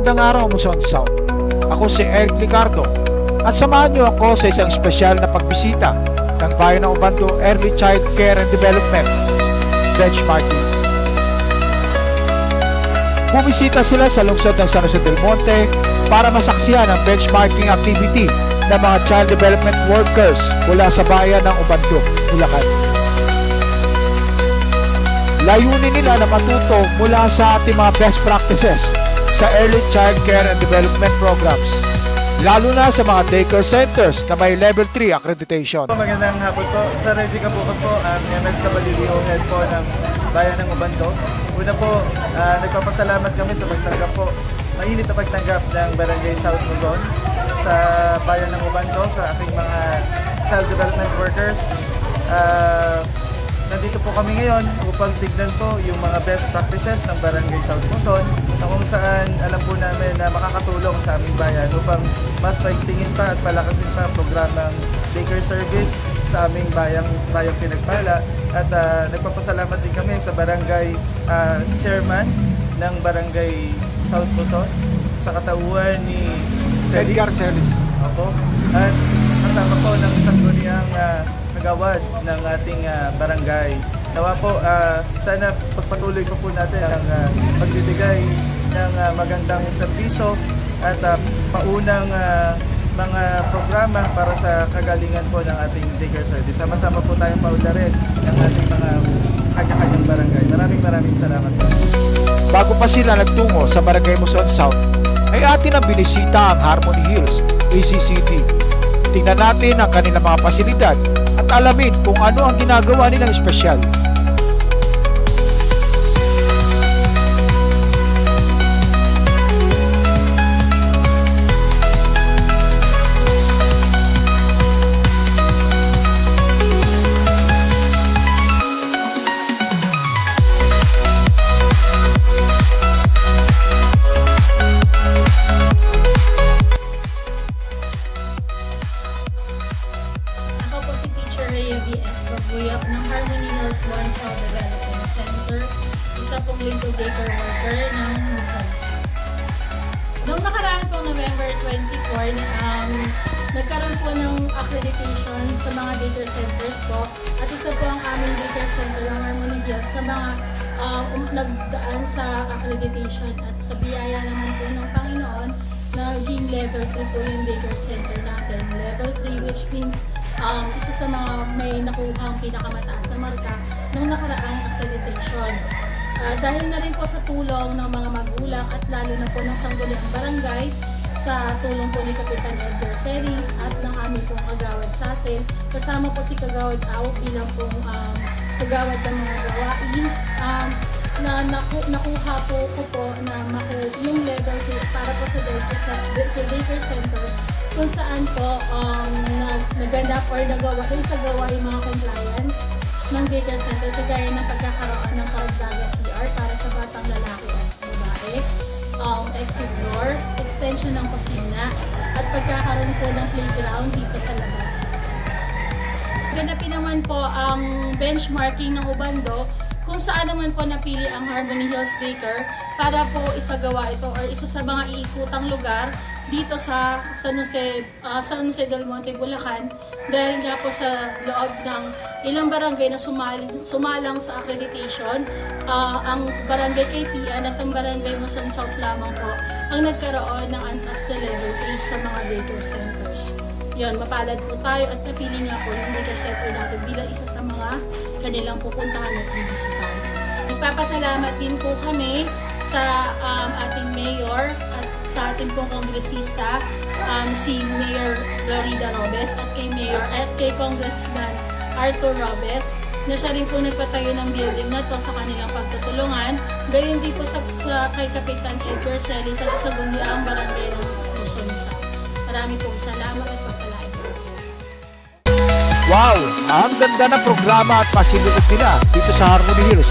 Magandang araw, Muson South. Ako si Eric Licardo at samahan niyo ako sa isang espesyal na pagbisita ng Bayan ng Obando Early Child Care and Development Benchmarking. Bumisita sila sa lungsod ng San Jose del Monte para masaksihan ang benchmarking activity ng mga child development workers mula sa Bayan ng Obando, Bulacan. Layunin nila na matuto mula sa ating mga best practices sa early child care and development programs, lalo na sa mga daycare centers na may Level 3 accreditation. Magandang hapon po. Sa Reggie Cabucos po, ang MSWDO Head po ng Bayan ng Obando. Una po, nagpapasalamat kami sa pagtanggap po, mainit na pagtanggap ng Barangay South Luzon sa Bayan ng Obando, sa ating mga child development workers. Nandito po kami ngayon upang tignan po yung mga best practices ng Barangay South Luzon na kung saan alam po namin na makakatulong sa aming bayan upang mas paigtingin pa at palakasin pa ang programang daycare service sa aming bayang Pinagpala. At nagpapasalamat din kami sa Barangay Chairman ng Barangay South Luzon sa katauhan ni Edgar Celis. Opo. At kasama po ng sangguniang kagawad ng ating barangay. Nawa po, sana pagpatuloy po natin ang pagbibigay ng magandang serbisyo at paunang mga programa para sa kagalingan po ng ating daycare service. Sama-sama po tayong paunlarin ng ating mga kanya-kanyang barangay. Maraming salamat po. Bago pa sila nagtungo sa Barangay Muson South, ay atin ang binisita ang Harmony Hills, ACCD. Tingnan natin ang kanilang mga pasilidad at alamin kung ano ang ginagawa nilang espesyal. ng Harmony Hills One Child Development Center, isa pong lingkod daycare worker ng Muson. Noong nakaraan pong November 24, nagkaroon po ng accreditation sa mga daycare centers po, at isa po ang aming daycare center ng Harmony Hills sa mga nagdaan sa accreditation, at sa biyaya naman po ng Panginoon, naging level 3 po yung daycare center natin. Level 3, which means isa sa mga may nakuhang pinakamataas na marka ng nakaraang accreditation. Dahil na rin po sa tulong ng mga magulang at lalo na po ng sangguniang barangay, sa tulong po ni Kapitan Edgar Celis at ng aming pong kagawad Sasin, kasama po si Kagawad Au bilang pong kagawad ng mga gawain, na nakuha po ko na yung level para po sa daycare center, kung saan po naganap or nagawa yung mga compliance ng daycare center, kagaya ng pagkakaroon ng karagdagang CR para sa batang lalaki at babae, exit door, extension ng kusina, at pagkakaroon po ng playground dito sa labas. Ganapin naman po ang benchmarking ng Obando, kung saan naman po napili ang Harmony Hills Daycare para po isagawa ito or isa sa mga iikutang lugar dito sa San Jose del Monte, Bulacan, dahil nga po sa loob ng ilang barangay na sumalang sa accreditation, ang barangay Kaypian at ang barangay Muson South lamang po ang nagkaroon ng antas na level 3 sa mga daycare centers. Yan, mapalad po tayo at napili nga po yung daycare center natin bilang isa sa mga kanilang pupuntahan at bibisitahan. Nagpapasalamat din po kami sa ating mayor at sa ating pong kongresista, si Mayor Florida Robes, at kay Congressman Arthur Robes, na siya rin po nagpatayo ng building na to sa kanilang pagtutulungan. Gayon din po kay Kapitan Edgar Celis at sa Gundiang Barangay ng Muson South. Marami pong salamat at pagpalain. Wow! Ang ganda ng programa at pasilidad nila dito sa Harmony Hills.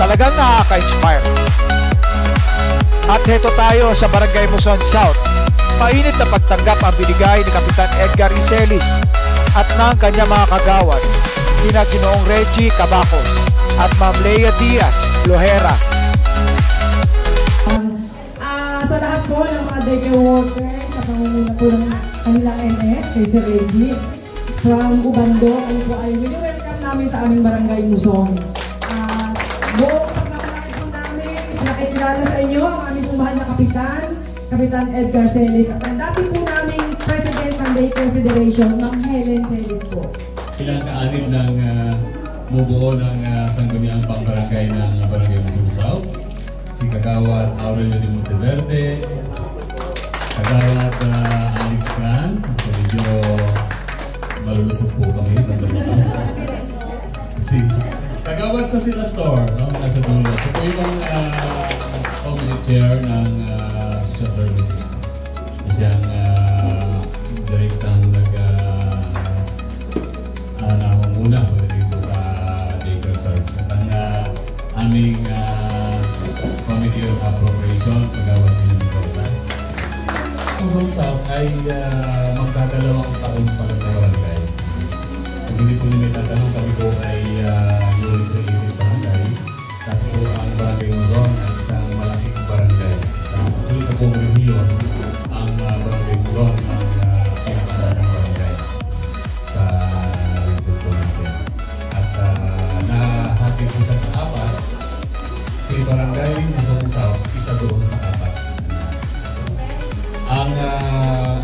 Talagang nakaka-inspire. At heto tayo sa Barangay Muson South. Mainit na pagtanggap ang binigay ni Kapitan Edgar Celis at ng kanyang mga kagawad, sina Ginoong Reggie Cabacos at Ma'am Lea Diaz Lohera. Sa lahat po ng mga daycare workers sa pangunguna po ng kanilang MS, kay Sir Reggie, from Ubando. Ano po ay welcome namin sa aming barangay Musong. Buong pagmamalaki po namin, nakikilala sa inyo ang aming mahal na kapitan, Kapitan Edgar Celis, at ang dati po naming President ng Daycare Federation, Ma'am Helen Celis po. Ilang ka-anim ng mubuo ng sangguniang pangbarangay ng Barangay Musong South. Si Kagawad Aurelio de Monteverde, Kagawad Alex Cran, so medyo malulusog po kami. Si Kagawad sa Sila Store, no? Nasa dulo. So po yung community chair ng social services. Siyang direktang nangunguna dito sa daycare service. At ang aming Committee of Appropriation, Kagawad din ng Rosa. Musong South ay magdadalawang taon pa ng barangay. Kung hindi po nyo tatanong, kami po ay newly created barangay. Dati po ang Barangay Musong ay isang malaking barangay. Actually sa buong rehiyon, ang Barangay Musong ang pinakamarang barangay sa region po natin. At nahati po siya sa apat. Si Barangay Musong South, isa doon sa apat. Ang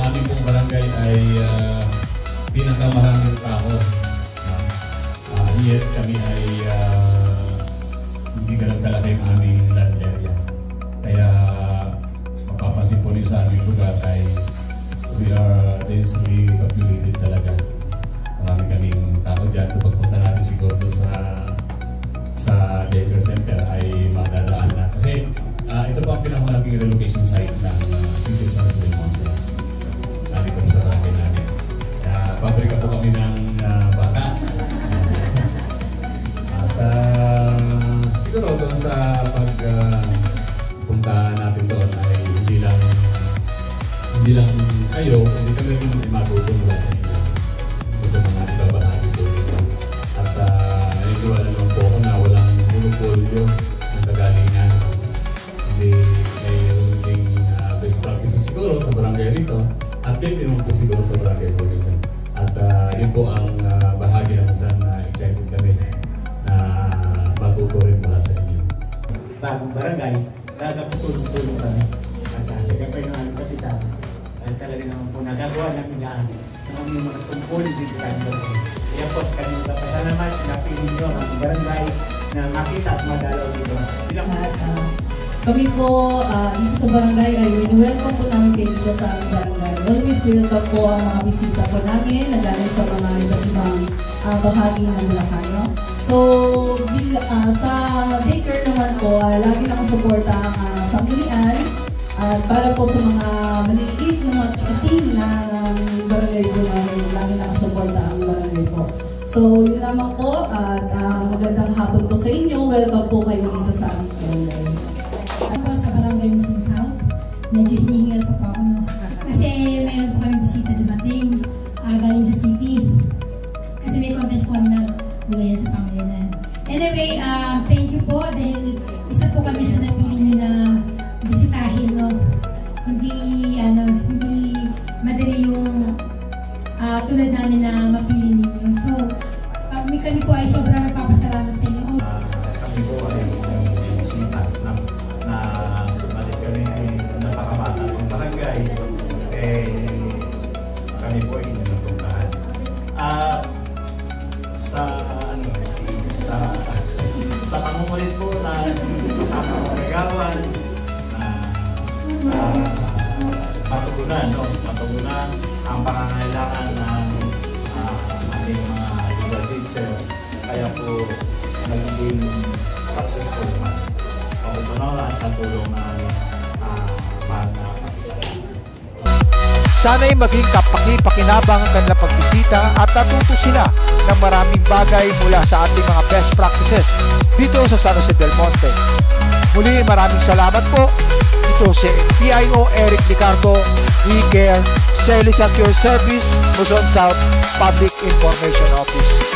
aming pong barangay ay pinakamaraming tao. Yet kami ay hindi ganun kalaki ang aming land area. Kaya mapapansin po rin sa aming lugar ay we are densely populated talaga. Marami kaming tao dyan. So pagpunta natin siguro sa daycare center ay magdadaan na. Kasi ito po ang pinakamalaking relocation site ng City of San Jose Monte. Dito po sa barangay namin. Pabrika po kami ng bata. At siguro doon sa pagpunta natin doon ay hindi lang kayo, hindi kami rin matutulong sa inyo. Sa mga ibabahagi po dito. At naniwala naman po ako na walang monopolyo ng kagalingan. Hindi may ding best practices siguro sa barangay rito at din naman po siguro sa barangay po dito. At yun po ang bahagi na kung saan excited kami na matuto rin mula sa inyo. Bagong barangay, nagkakatulong-tulong kami. At sa kapay ng aming kapitan, ay talaga naman po nagagawa namin lahat ng aming mga tungkol dito sa inyo. Kaya po, kami magpapasalamat, napili nyo ang aming barangay na makita at magalaw dito. Kami po dito sa barangay ay welcome po namin kayo dito sa aming barangay. Always welcome po ang mga bisita po namin na galing sa mga iba't ibang bahagi ng Bulacan. No? So, sa daycare naman po, lagi nakasuporta ang samilian para po sa mga maliliit na mga chikating na barangay po namin, lagi nakasuporta ang barangay po. So, yun lamang po at magandang hapon po sa inyo. Welcome po kayo dito sa aming barangay. Ako sa Barangay Musong South, medyo hinihingal pa po ako. No? Kasi mayroon po kami bisita dumating galing sa city. Kasi may contest po kami na bulayan sa pamayanan. Anyway, thank you po dahil isa po kami sa napili nyo na bisitahin. No? Hindi madali yung tulad namin na mapili ninyo. So, kami po ay sobrang nagpapasalamat sa inyo. Kami po ay bisita na sumalit kami napakabata ng barangay. Kami po ay napuntahan. Sa pangumulit po na kasama ng kagawan na matugunan ang pangangailangan ng ating mga legal teacher. Kaya po naging successful naman. Pagkutunaw at sa tulong na mahal na kapitan. Sana'y maging kapaki-pakinabang ang kanilang pagbisita at natuto sila ng maraming bagay mula sa ating mga best practices dito sa San Jose del Monte. Muli maraming salamat po. Ito si PIO Eric Ricardo, WeCare, Celis at Your Service, Musong South Public Information Office.